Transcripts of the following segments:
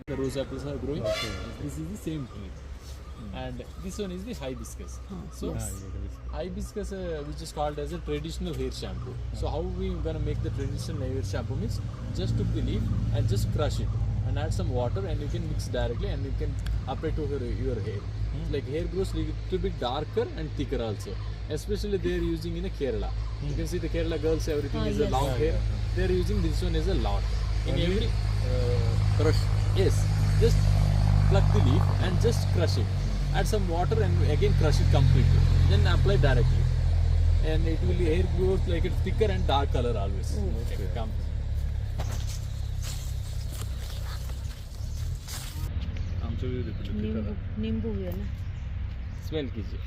The rose apples are growing. This is the same tree. And this one is the hibiscus. So hibiscus, which is called as a traditional hair shampoo. So how we gonna make the traditional hair shampoo means just took the leaf and just crush it and add some water and you can mix directly and you can apply to your hair. Like hair grows little bit darker and thicker also. Especially they are using in Kerala. You can see the Kerala girls, everything is a long hair. They are using this one as a lot. In every Crush. yes, just pluck the leaf and just crush it. Add some water and again crush it completely. Then apply directly. And it will hair grows like a thicker and dark color always. Okay. Come. नींबू है ना Smell कीजिए.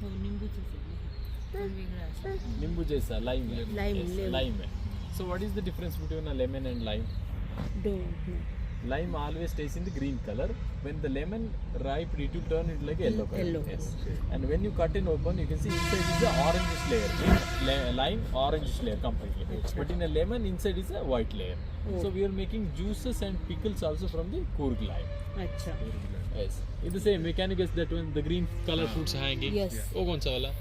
वो नींबू जैसे नींबू जैसा lime है. Lime, Yes, lemon. lime है. So what is the difference between a lemon and lime? don't know. Lime always stays in the green color. When the lemon ripe, it will turn it like a yellow color. Yellow. Yes. And when you cut it open, you can see inside is a orangish layer. In lime, orangish layer completely. But in a lemon, inside is a white layer. So we are making juices and pickles also from the Coorg lime. अच्छा Yes. It's the same. We can guess that one, the green color fruits hanging. Yes. वो कौन सा वाला?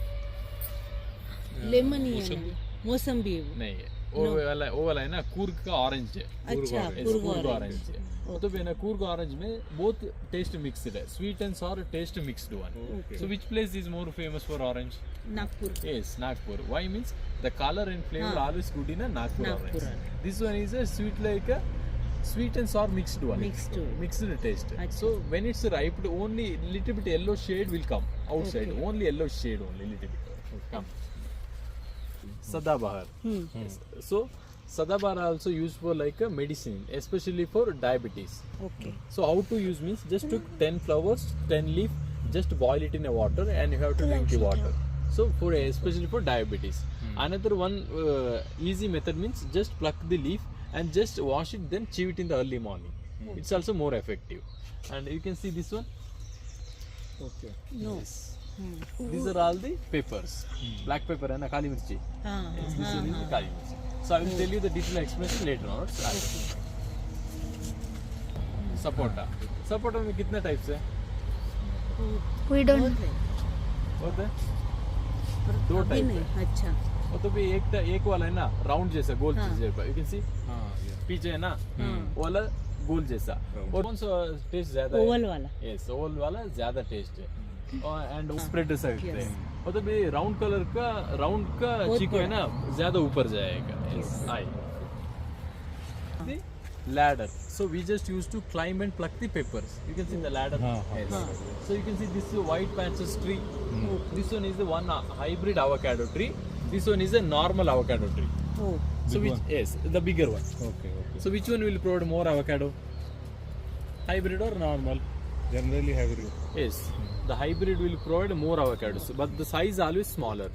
Lemon ही है ना मौसम्बी है वो नहीं है. वो वाला है ना कूर्ग का ऑरेंज है. अच्छा कूर्ग कुर्ग ऑरेंज है. तो बेना कूर्ग ऑरेंज में बहुत टेस्ट मिक्स्ड है. Sweet and sour taste mixed one. So which place is more famous for orange? Nagpur Yes, Nagpur. Why means the color and flavor always good in a Nagpur Nagpur orange. This one is a sweet like a sweet and sour mixed one. Mixed one. Mixed taste. Achha. So when it's ripe, only little bit yellow shade will come outside. Okay. Only yellow shade only little bit. Come. Sadabahar. Yes. So Sadabahar also used for like a medicine, especially for diabetes. Okay So how to use means just took 10 flowers, 10 leaf, just boil it in a water and you have to drink the water. So for especially for diabetes. Another one easy method means just pluck the leaf and just wash it, then chew it in the early morning. It's also more effective. And you can see this one. Okay. No These are all the peppers. Black pepper and kali mirchi. हाँ Yes, this one is the kali mirchi. So I will tell you the detailed explanation later on. Sapota. Sapota में कितने types है? We don't. होते हैं? दो अभी type नहीं है. अच्छा वो तो भी एक वाला है ना राउंड जैसा गोल जैसा. You can see Yeah. पीछे है ना वो वाला गोल जैसा. और कौन सा टेस्ट ज्यादा है? ओवल वाला Yes, ओवल वाला ज्यादा टेस्ट है. एंड स्प्रेड सकते हैं. मतलब ये राउंड कलर का राउंड का चीकू है ना ज्यादा ऊपर जाएगा. Yes, I. The ladder. So we just used to climb and pluck the peppers. You can see the ladder. Yes. So you can see this is a white patches tree. This one is the one hybrid avocado tree. This one is a normal avocado tree. Oh So which yes, the bigger one. Okay. So which one will provide more avocado? Hybrid or normal? Generally heavy. Yes, the hybrid will provide more avocados, but the size always smaller.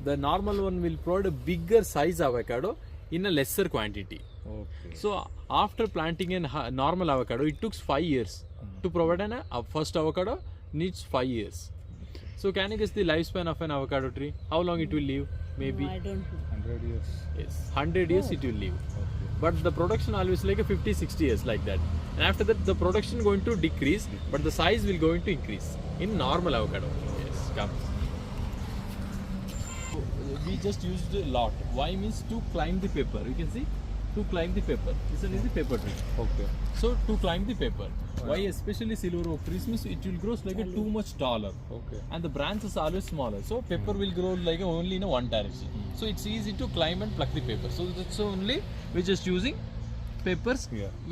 The normal one will provide a bigger size avocado in a lesser quantity. Okay. So after planting a normal avocado, it took 5 years to provide a first avocado needs 5 years. So can you guess the lifespan of an avocado tree? How long it will live? Maybe I don't 100 years. yes, 100 years it will live. But the production always like a 50-60 years like that. And after that the production going to decrease, but the size will going to increase in normal avocado. Yes, come. We just used a lot. Why means to climb the pepper. You can see to climb the pepper. This one is the pepper tree. Okay. So to climb the pepper. Why especially silver oak trees means it will grow like a too much taller. Okay. And the branches are always smaller. So pepper will grow like only in a one direction. So it's easy to climb and pluck the pepper. So that's only we're just using peppers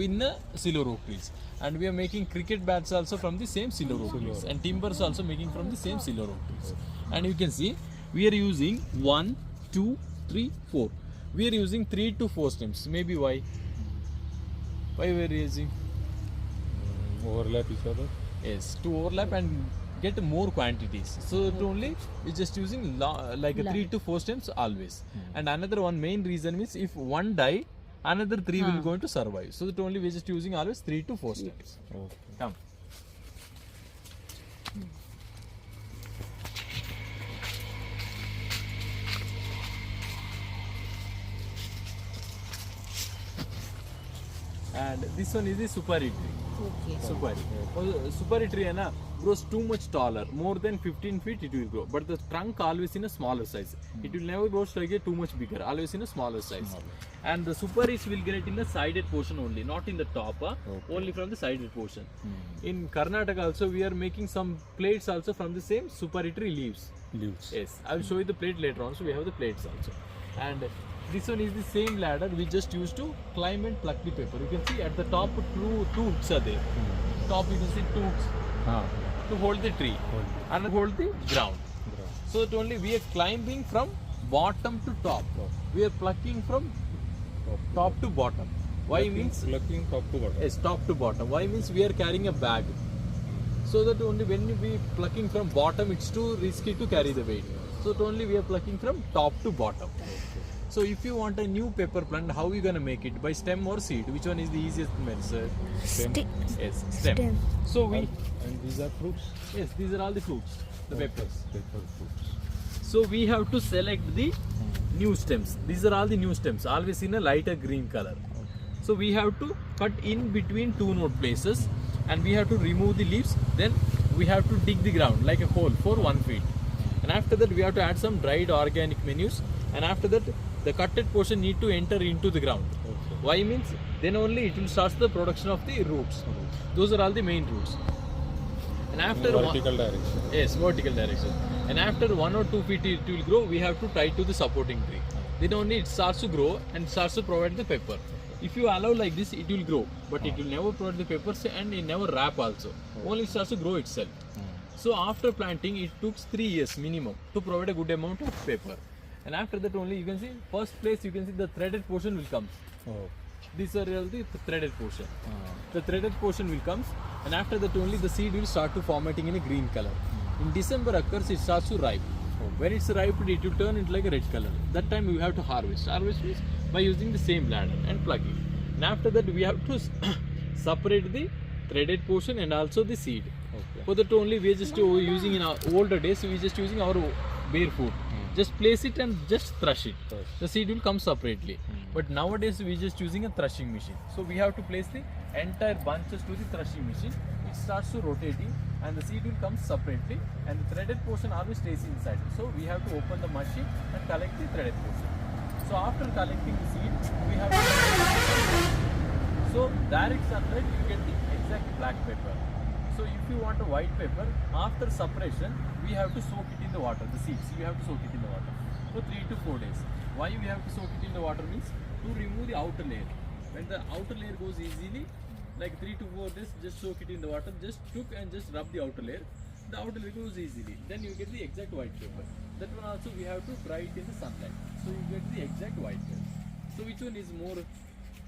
in the silver oak trees. And we are making cricket bats also from the same silver oak trees. And timbers also making from the same silver oak trees. And you can see we are using 1, 2, 3, 4. We are using 3 to 4 stems. Maybe why? Why we are using? Overlap each other. Yes, to overlap and get more quantities. So that only we're just using like a 3 to 4 stems always. And another one main reason is if one die, another 3 will going to survive. So that only we're just using always 3 to 4 stems. Okay. Come. And this one is the supari tree. Okay. Supari. Supari tree है ना, grows too much taller, more than 15 feet it will grow. But the trunk always in a smaller size. It will never grow like too much bigger, always in a smaller size. And the suparis will get in the sided portion only, not in the top, only from the sided portion. In Karnataka also we are making some plates also from the same supari tree leaves. Leaves. Yes, I will show you the plate later on. So we have the plates also. And this one is the same ladder we just used to climb and pluck the paper. You can see at the top two hooks are there. Top you can see two hooks Ah, to hold the tree and hold the ground. So that only we are climbing from bottom to top. We are plucking from top to bottom. Why means Plucking top to bottom. yes, top to bottom. Why means we are carrying a bag. So that only when we plucking from bottom, it's too risky to carry the weight. So that only we are plucking from top to bottom. So if you want a new pepper plant, how are you gonna make it? By stem or seed? Which one is the easiest method? Sti- Yes, stem. Stem. So we And these are fruits. yes, these are all the fruits, the peppers. Pepper fruits. So we have to select the new stems. These are all the new stems, always in a lighter green color. So we have to cut in between two node places, and we have to remove the leaves. Then we have to dig the ground like a hole for 1 feet. And after that we have to add some dried organic manures. And after that the cutted portion need to enter into the ground. Why means then only it will start the production of the roots. Those are all the main roots. And after Vertical direction. yes, vertical direction. And after 1 or 2 feet it will grow, we have to tie to the supporting tree. Then only it starts to grow and starts to provide the pepper. If you allow like this, it will grow, but it will never provide the peppers and it never wrap also. Only it starts to grow itself. So after planting, it took 3 years minimum to provide a good amount of pepper. And after that only you can see, first place you can see the threaded portion will come. Oh. These are all the threaded portion. The threaded portion will come, and after that only the seed will start to formatting in a green color. In December occurs, it starts to ripe. When it's ripe, it will turn into like a red color. That time we have to harvest. Harvest means by using the same ladder and plugging. And after that we have to separate the threaded portion and also the seed. For that only we are just using in our older days, we are just using our bare foot. Just place it and just thresh it. The seed will come separately. But nowadays we are just using a threshing machine. So we have to place the entire bunches to the threshing machine. It starts to rotating and the seed will come separately, and the threaded portion always stays inside. So we have to open the machine and collect the threaded portion. So after collecting the seed, we have to so direct sunlight you get the exact black pepper. So if you want a white pepper, after separation, we have to soak it in the water. The seeds, we have to soak it in the water for 3 to 4 days. Why we have to soak it in the water means to remove the outer layer. When the outer layer goes easily, like 3 to 4 days, just soak it in the water, just took and just rub the outer layer. The outer layer goes easily. Then you get the exact white pepper. That one also we have to fry it in the sunlight. So you get the exact white pepper. So which one is more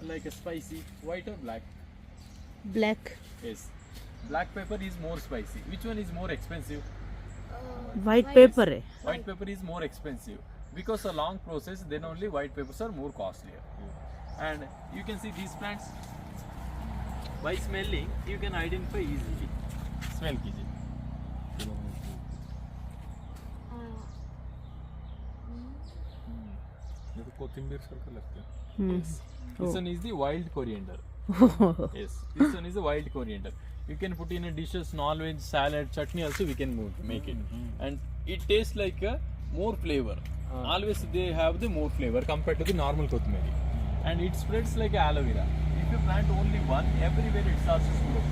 like a spicy, white or black? Black. Yes. Black pepper is more spicy. Which one is more expensive? White pepper है. White pepper is more expensive. Because a long process, then only white peppers are more costlier. And you can see these plants, by smelling, you can identify easily. Smell कीजिए. ये तो कोथिंबीर सारखं लागतं. This one is the wild coriander. Yes, this one is the wild coriander. You can put in a dishes, non-veg, salad, chutney also we can make it. And it tastes like a more flavor. Always they have the more flavor compared to the normal kothmeri. And it spreads like aloe vera. If you plant only one, everywhere it starts to grow.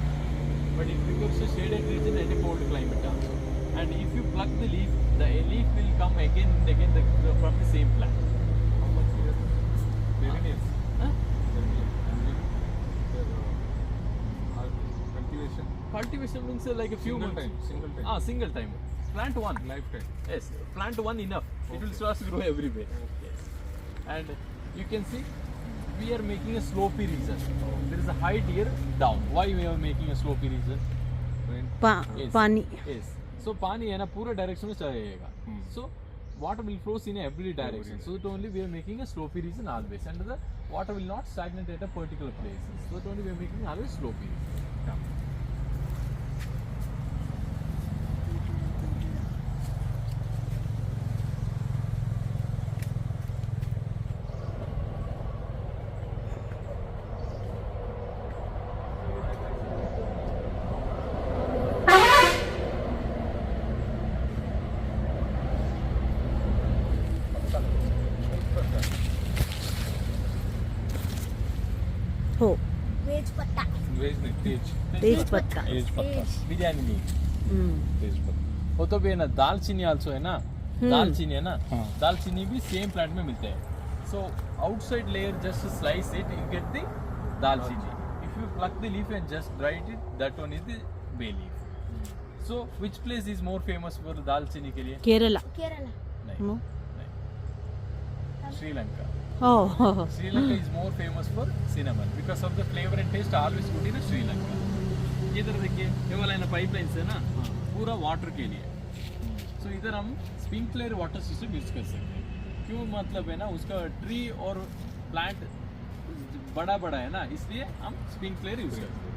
But it becomes a shaded region and a cold climate also. And if you pluck the leaf will come again and again from the same plant. How much years? 7 years. Huh? 7 years. Cultivation. Cultivation means like a few Single months. time. Single time. Single time. Plant one. Lifetime. Yes, plant one enough. It will start to grow everywhere. Yes. And you can see we are making a slopey region. There is a height here down. Why we are making a slopey region? Yes. पानी. Yes. So पानी है ना पूरा direction में चलेगा. So water will flow in every direction. So that only we are making a slopey region always, and the water will not stagnate at a particular place. So that only we are making always slopey region. हो veg पत्ता veg नाही तेज तेजपत्ता तेज पत्ता बिरयानी नहीं हम्म. तेज पत्ता वो तो भी है ना, दालचीनी आल्सो है ना, दालचीनी है ना, हाँ. दालचीनी भी सेम प्लांट में मिलते हैं. So outside layer just slice it, you get the dalchini. If you pluck the leaf and just dry it, that one is the bay leaf. So which place is more famous for दालचीनी के लिए? केरला केरला नहीं, No. नहीं. श्रीलंका. हो Sri Lanka is more famous for cinnamon because of the flavor and taste always good in Sri Lanka. इधर देखिए ये वाला है ना पाइपलाइन से ना पूरा वाटर के लिए. सो इधर हम स्प्रिंकलर वाटर सिस्टम यूज कर सकते हैं. क्यों मतलब है ना, उसका ट्री और प्लांट बड़ा बड़ा है ना, इसलिए हम स्प्रिंकलर यूज करते हैं.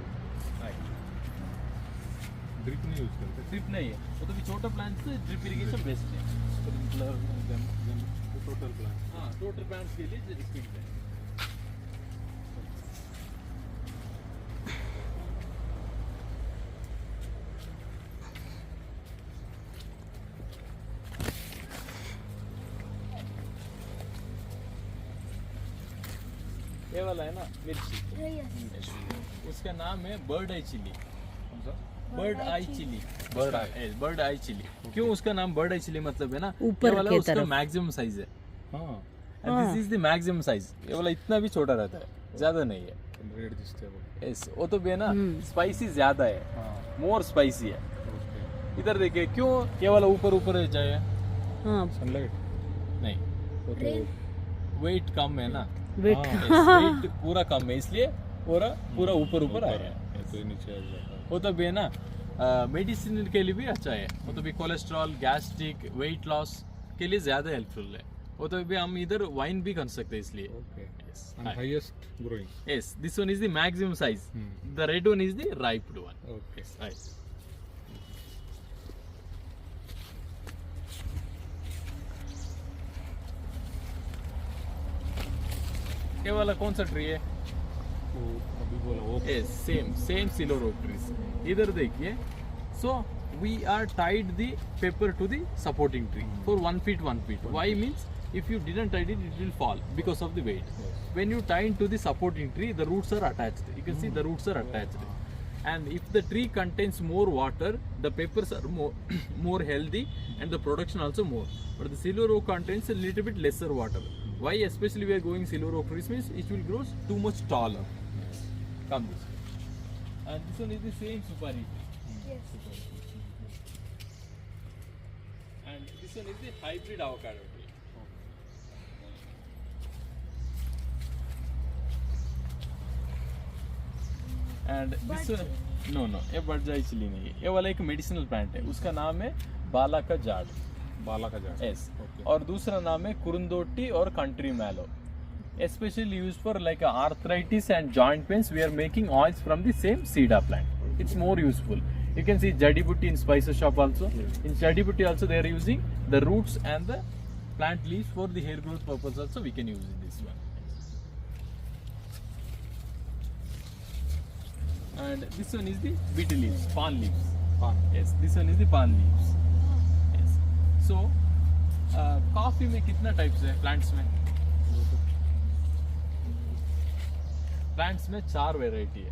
ड्रिप नहीं यूज करते ड्रिप नहीं है, वो तो भी छोटा प्लांट से ड्रिप इरिगेशन बेस्ट है. स्प्रिंकलर टोटल प्लांट हाँ, टोटल प्लांट्स के लिए स्प्रिंकलर. ये वाला है ना मिर्ची, उसका नाम है बर्ड आई चिली. कौन सा बर्ड आई चिली. Bird eye. बर्ड आई चिली. क्यों उसका नाम बर्ड आई चिली मतलब है ना, ऊपर ये वाला के उसका तरफ. मैक्सिमम साइज है. हाँ this is the maximum size. ये वाला इतना भी छोटा रहता है, ज्यादा नहीं है. रेड दिसते वो यस, वो तो भी है ना स्पाइसी ज्यादा है, हाँ मोर स्पाइसी है. ओके इधर देखिए क्यों ये वाला ऊपर ऊपर जाए. हाँ सनलाइट नहीं, वो तो वेट कम है ना. वेट वेट पूरा कम है, इसलिए पूरा पूरा ऊपर आया है. ये तो नीचे आ जाता है वो तो भी है ना मेडिसिन के लिए भी अच्छा है. वो तो भी कोलेस्ट्रॉल, गैस्ट्रिक, वेट लॉस के लिए ज्यादा हेल्पफुल है. वो तो भी हम इधर वाइन भी कर सकते हैं इसलिए. Okay Yes. and highest growing Yes, this one is the maximum size. The red one is the ripe one. okay Right. ये वाला कौन सा ट्री है? वो अभी बोला वो Yes, same silo rope trees. इधर देखिए. So we are tied the pepper to the supporting tree for 1 feet. Why means if you didn't tie it, it will fall because of the weight. When you tie into the supporting tree, the roots are attached. You can see the roots are attached. And if the tree contains more water, the peppers are more healthy and the production also more. But the silo rope contains a little bit lesser water. Why especially we are going silo rope trees means it will grow too much taller. Come this way. And this one is the same supari tree. And this one is the hybrid avocado tree. And this one, no, ये बड़जाई chilli नहीं है. ये वाला एक medicinal plant है, उसका नाम है बाला का झाड़. बाला का झाड़ Yes. Okay. और दूसरा नाम है कुरुंदोटी और country मैलो. Especially used for like arthritis and joint pains, we are making oils from the same cedar plant. It's more useful. You can see jadi butti in spices shop also. In jadi butti also they are using the roots and the plant leaves for the hair growth purpose also we can use in this one. And this one is the betel leaves, pan leaves. पान Yes, this one is the pan leaves. Yes. So coffee में कितना types है plants में? Plants में 4 variety है.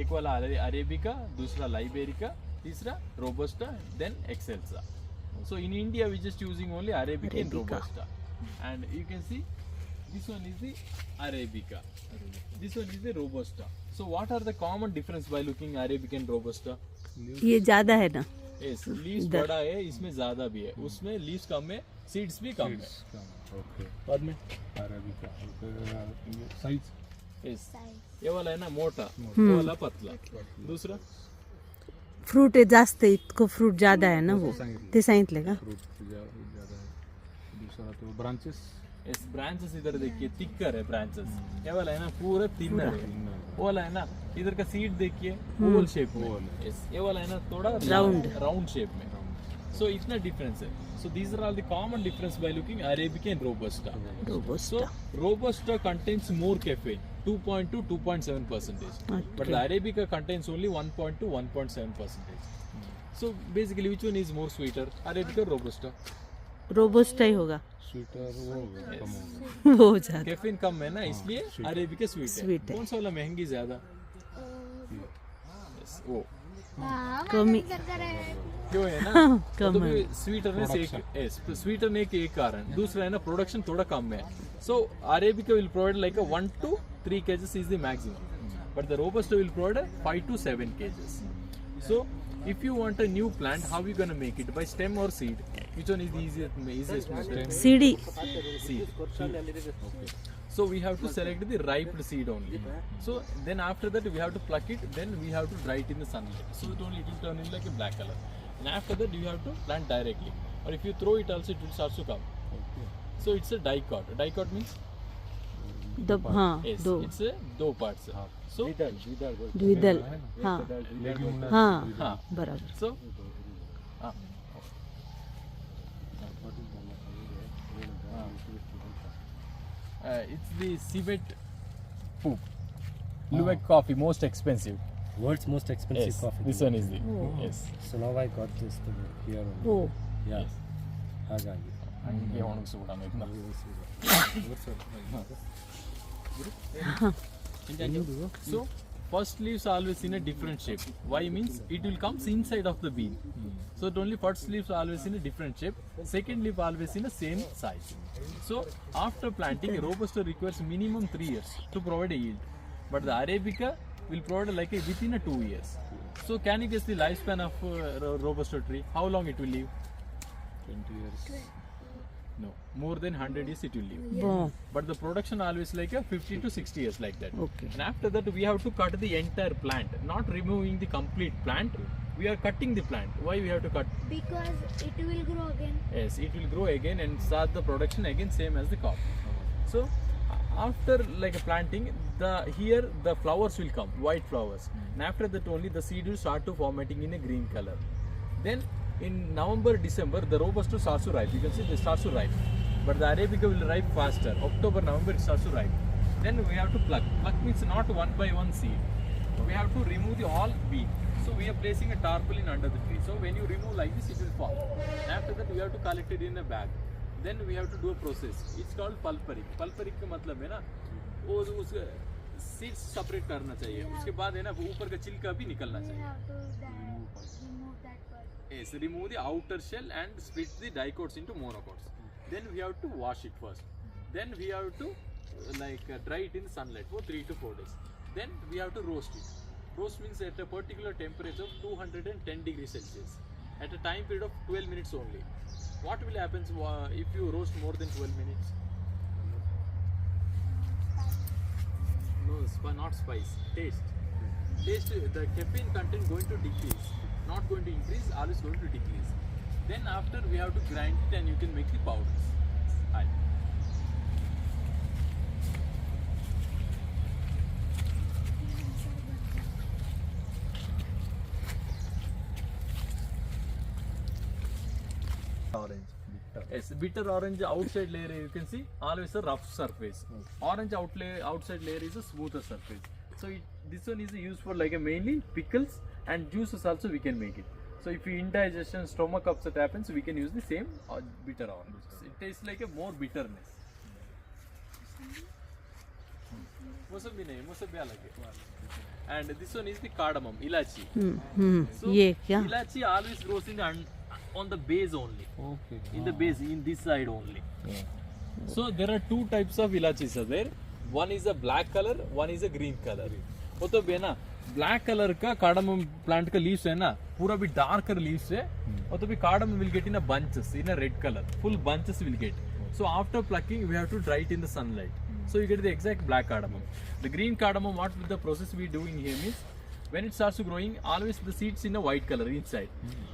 एक वाला arabica, दूसरा लाइबेरिका, तीसरा robusta, then excelsa. So in India we just using only arabica and robusta. And you can see this one is the arabica, this one is the robusta. So what are the common difference by looking arabica and robusta? ये ज्यादा है ना. Yes, leaves बड़ा है, इसमें ज्यादा भी है. उसमें लीव्स कम है, सीड्स भी कम है. ओके बाद में अरेबिका साइज यस, ये वाला है ना मोटा, वो वाला पतला. दूसरा फ्रूट आहे जास्त, इतकं फ्रूट ज्यादा आहे ना. वो ते सांगितले का? फ्रूट ज़्यादा है दूसरा तो ब्रांचेस इस ब्रांचेस इधर देखिए थिकर है ब्रांचेस. ये वाला है ना पूरा थिनर है. वो वाला है ना इधर का सीड देखिए ओवल शेप में. Yes, ये वाला है ना थोड़ा राउंड शेप में. सो इतना डिफरेंस है. So these are all the common difference by looking arabica and robusta. So robusta contains more caffeine, 2.2 to 2.7%. But the arabica contains only 1.2 to 1.7%. So basically, which one is more sweeter, arabica or robusta? Robusta ही होगा sweeter वो होगा, कम होगा। वो हो जाता caffeine कम है ना, इसलिए अरेबिका स्वीट Sweet है। है। कौन सा वाला महंगी ज्यादा? Yes, वो कमी क्यों है ना? कम तो है। स्वीटनेस एक स्वीटनेस के एक कारण, दूसरा है ना प्रोडक्शन थोड़ा कम है। So arabica will provide like a 1 to 3 kgs is the maximum, but the robusta will provide 5 to 7 kgs. So if you want a new plant, how you gonna make it? By stem or seed? Which one is the easiest method? सीढ़ी Seed. So we have to select the ripe seed only. So then after that we have to pluck it. Then we have to dry it in the sunlight. So it only it will turn in like a black color. And after that you have to plant directly. Or if you throw it also, it will start to come. So it's a dicot. Dicot means हाँ yes, दो it's a दो parts. So द्विदल हाँ हाँ हाँ. बराबर So it's the civet poop. Luwak coffee, most expensive. World's most expensive Yes, coffee. this one is the yes. So now I got this thing here only. O Yeah. ಹಾಗಾಗಿ ಹಂಗೆ ಒಣಗಿಸ್ಬಿಡೋಣ ಇದನ್ನ. So first leaves always in a different shape. Why means it will comes inside of the bean. So it only first leaves always in a different shape. Second leaf always in the same size. So after planting, Robusta requires minimum 3 years to provide a yield. But the Arabica will provide like a within a 2 years. So can you guess the lifespan of Robusta tree? How long it will live? 20 years. No, more than 100 years it will live. बॉ But the production always like a 50 to 60 years like that. Okay. And after that we have to cut the entire plant, not removing the complete plant. We are cutting the plant. Why we have to cut? because it will grow again. Yes, it will grow again and start the production again same as the crop. So after like a planting, here the flowers will come, white flowers. And after that only the seed will start to formatting in a green color. Then in November, December, the Robusta starts to ripe. You can see they start to ripe. But the Arabica will ripe faster. October, November it starts to ripe. Then we have to pluck. Pluck means not one by one seed. We have to remove the all bean. So we are placing a tarpaulin under the tree. So when you remove like this, it will fall. After that, we have to collect it in a bag. Then we have to do a process. It's called pulpering. Pulpering का मतलब है ना, वो उस seeds separate करना चाहिए. उसके बाद है ना ऊपर का छिलका भी निकलना We चाहिए. have to remove that part. Yes, remove the outer shell and split the dicots into monocots. Then we have to wash it first. Then we have to dry it in sunlight for 3 to 4 days. Then we have to roast it. Roast means at a particular temperature of 210 degrees Celsius at a time period of 12 minutes only. What will happen if you roast more than 12 minutes? No, not spice. Taste. Taste, the caffeine content going to decrease, not going to increase, always going to decrease. Then after we have to grind it and you can make the powders. Aye. Orange. Yes, bitter orange outside layer you can see always a rough surface. Orange outside layer is a smoother surface. So this one is used for like a mainly pickles and juices also we can make it. So if you indigestion, stomach upset happens, we can use the same bitter orange. It tastes like a more bitterness. Musabi nahi, musabi alag hai. And this one is the cardamom, ilachi. So ये क्या ilachi always grows in on the base only. Okay. In the base, in this side only. So there are two types of ilachis are there. One is a black color, one is a green color. वो तो बेना black color का cardamom plant का leaves है ना, पूरा भी darker leaves है. और तो भी cardamom will get in a bunches, in a red color. Full bunches will get. So after plucking, we have to dry it in the sunlight. So you get the exact black cardamom. The green cardamom, what the process we doing here means, when it starts to growing, always the seeds in a white color inside.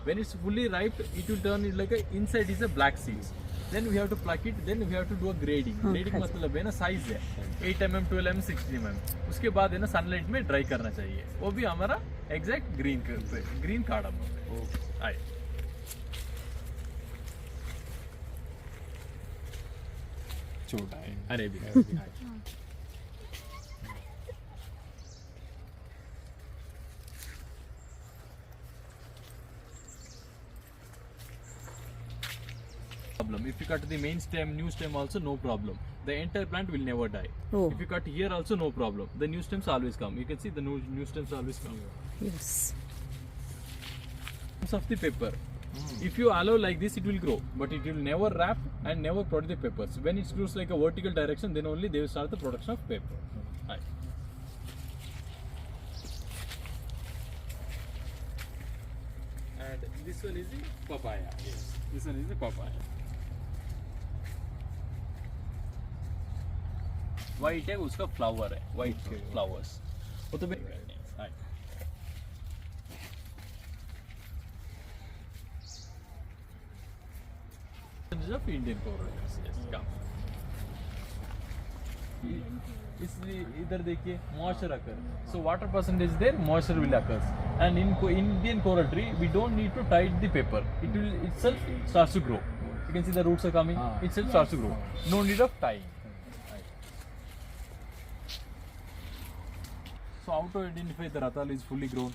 When it's fully ripe, it will turn it like a inside is a black seeds. Then we have to pluck it. Then we have to do a grading. Grading मतलब है ना size है 8 mm, 12 mm, 16 mm. उसके बाद है ना sunlight में dry करना चाहिए. वो भी हमारा exact green cardamom है. आए. छोटा है. Arabica. problem If you cut the main stem, new stem also, no problem. The entire plant will never die. Oh. If you cut here also, no problem. The new stems always come. You can see the new stems always come. Yes. Of the pepper. If you allow like this, it will grow, but it will never wrap and never produce the peppers. When it grows like a vertical direction, then only they will start the production of pepper. Right. And this one is the papaya. Yes. This one is the papaya. White है उसका flower है, white flowers. वो तो right. Of Indian corals, yes, come. इधर देखिए moisture occur. So water percentage there, moisture will occur. And in Indian coral tree, we don't need to tide the paper. It will itself starts to grow. You can see the roots are coming. Itself starts to grow. No need of tying. So how to identify the ratal is fully grown?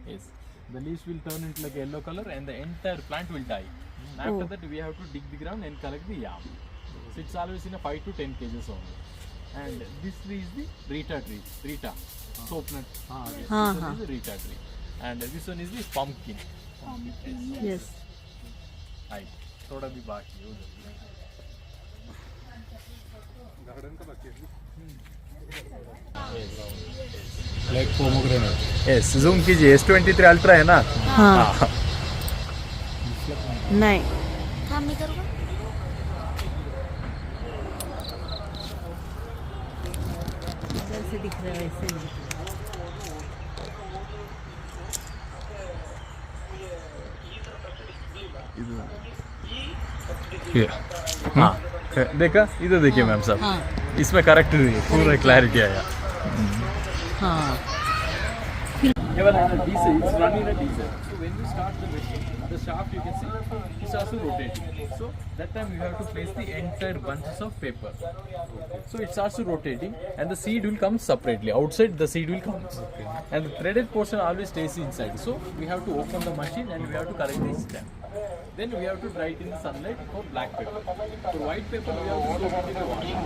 Yes. The leaves will turn into like a yellow color and the entire plant will die. And after that we have to dig the ground and collect the yam. So it's always in a 5 to 10 kgs only. And this tree is the Rita tree. Rita. Soap nut. This one is the Rita tree. And this one is the pumpkin. Yes. Right. थोड़ा भी बाकी है उधर. Like pomegranate. Yes. Zoom कीजिए. S23 Ultra है ना? हाँ. नहीं. थांब मी करू का? जैसे दिख रहा है वैसे ही. हाँ. देखा? इधर देखिए मैम साहब. हाँ. इसमें करेक्ट पूरा क्लैरिटी आया. हाँ. Even on a diesel, it's running a diesel. So when you start the machine, the shaft you can see it starts to rotating. So that time you have to place the entire bunches of paper. So it starts to rotating and the seed will come separately. Outside the seed will come. And the threaded portion always stays inside. So we have to open the machine and we have to correct the stem. Then we have to dry it in the sunlight for black paper. For white paper we have to soak it in the water.